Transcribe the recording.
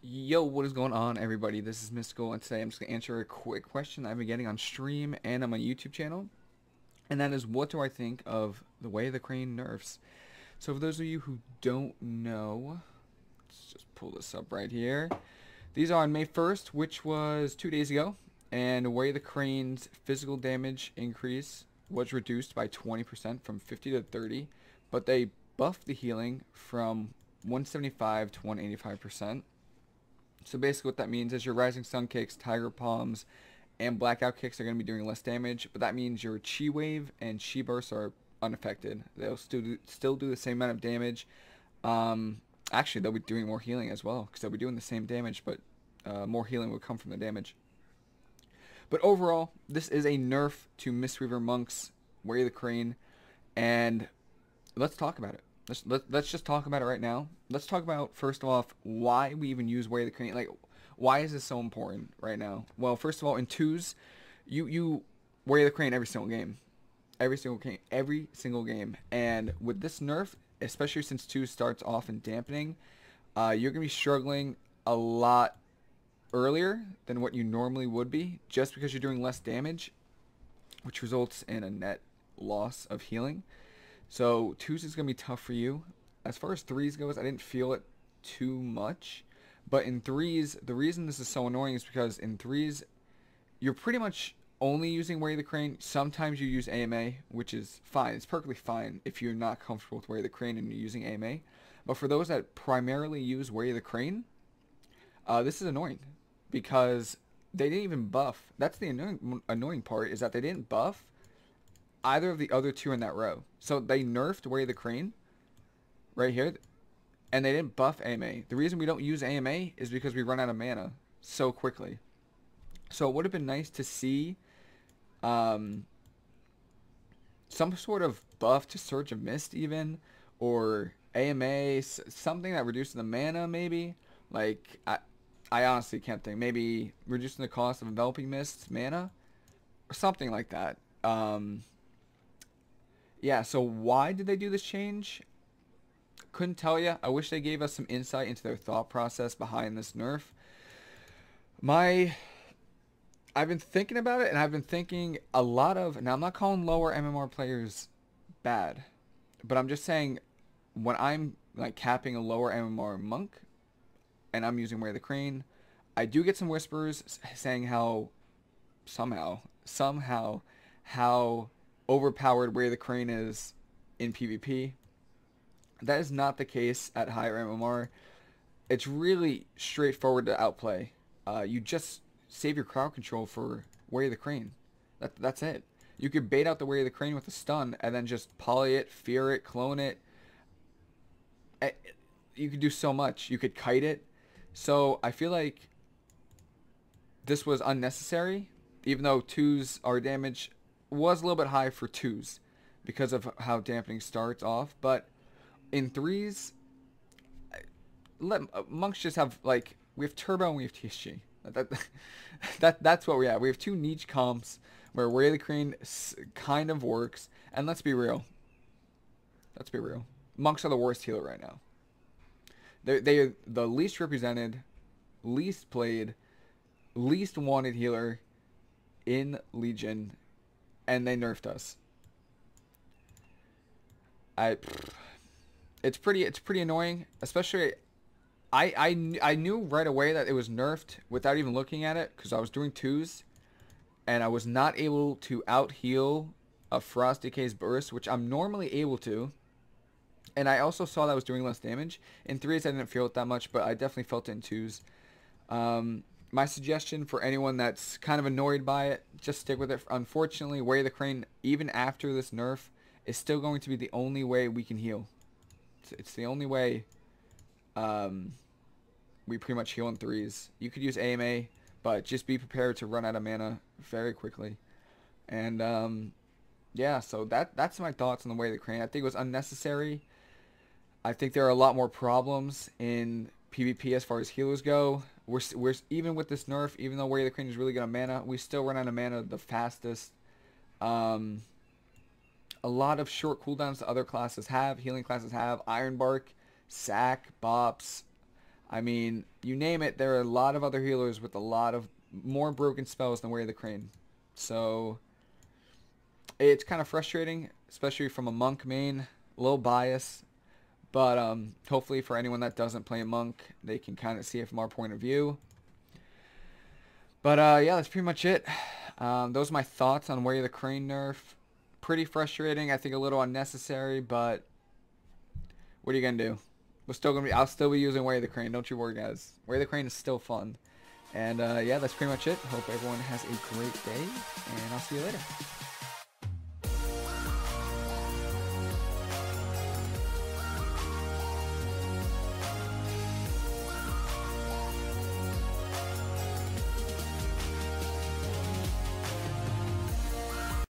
Yo, what is going on, everybody? This is Mysticall, and today I'm just going to answer a quick question I've been getting on stream and on my YouTube channel. And that is, what do I think of the Way of the Crane nerfs? So for those of you who don't know, let's just pull this up right here. These are on May 1st, which was 2 days ago. And Way of the Crane's physical damage increase was reduced by 20% from 50 to 30. But they buffed the healing from 175 to 185%. So basically what that means is your Rising Sun kicks, Tiger Palms, and Blackout kicks are going to be doing less damage, but that means your Chi Wave and Chi Burst are unaffected. They'll still do the same amount of damage. Actually, they'll be doing more healing as well, because they'll be doing the same damage, but more healing will come from the damage. But overall, this is a nerf to Mistweaver Monk's Way of the Crane, and let's talk about it. Let's just talk about it right now. Let's talk about, first off, why we even use Way of the Crane. Like, why is this so important right now? Well, first of all, in twos, you Way of the Crane every single game. Every single game. And with this nerf, especially since twos starts off in dampening, you're going to be struggling a lot earlier than what you normally would be, just because you're doing less damage, which results in a net loss of healing. So twos is going to be tough for you. As far as threes goes, I didn't feel it too much. But in threes, the reason this is so annoying is because in threes, you're pretty much only using Way of the Crane. Sometimes you use AMA, which is fine. It's perfectly fine if you're not comfortable with Way of the Crane and you're using AMA. But for those that primarily use Way of the Crane, this is annoying because they didn't even buff. That's the annoying part, is that they didn't buff either of the other two in that row. So they nerfed Way of the Crane right here, and they didn't buff AMA. The reason we don't use AMA is because we run out of mana so quickly. So it would have been nice to see some sort of buff to Surge of Mist even, or AMA, something that reduces the mana maybe. Like, I honestly can't think. Maybe reducing the cost of Enveloping Mist mana, or something like that. Yeah, so why did they do this change? Couldn't tell you. I wish they gave us some insight into their thought process behind this nerf. I've been thinking about it, and I've been thinking a lot of, now I'm not calling lower MMR players bad, but I'm just saying when I'm like capping a lower MMR monk and I'm using Way of the Crane, I do get some whispers saying how somehow how overpowered Way of the Crane is in PvP. That is not the case at higher MMR. It's really straightforward to outplay. You just save your crowd control for Way of the Crane. That's it. You could bait out the Way of the Crane with a stun and then just poly it, fear it, clone it. You could do so much. You could kite it. So I feel like this was unnecessary, even though twos are damage was a little bit high for twos because of how dampening starts off. But in threes, monks just have, like, we have turbo and we have TSG. That's what we have. We have two niche comps where Way of the Crane kind of works. And let's be real. Let's be real. Monks are the worst healer right now. They are the least represented, least played, least wanted healer in Legion, and they nerfed us. It's pretty annoying, especially I knew right away that it was nerfed without even looking at it, because I was doing twos and I was not able to out heal a Frost Decay's burst, which I'm normally able to. And I also saw that I was doing less damage. In threes I didn't feel it that much, but I definitely felt it in twos. My suggestion for anyone that's kind of annoyed by it, just stick with it. Unfortunately, Way of the Crane, even after this nerf, is still going to be the only way we can heal. It's the only way we pretty much heal in threes. You could use AMA, but just be prepared to run out of mana very quickly. And yeah, so that's my thoughts on the Way of the Crane. I think it was unnecessary. I think there are a lot more problems in PvP as far as healers go. We're even with this nerf, even though Way of the Crane is really good on mana, we still run out of mana the fastest. A lot of short cooldowns that other classes have, healing classes have. Ironbark, Sac, Bops. I mean, you name it, there are a lot of other healers with a lot of more broken spells than Way of the Crane. So it's kind of frustrating, especially from a monk main. A little bias, but hopefully for anyone that doesn't play monk, they can kind of see it from our point of view. But yeah, that's pretty much it. Those are my thoughts on Way of the Crane nerf. Pretty frustrating. I think a little unnecessary, but what are you gonna do? I'll still be using Way of the Crane. Don't you worry, guys. Way of the Crane is still fun. And yeah, that's pretty much it. Hope everyone has a great day, and I'll see you later.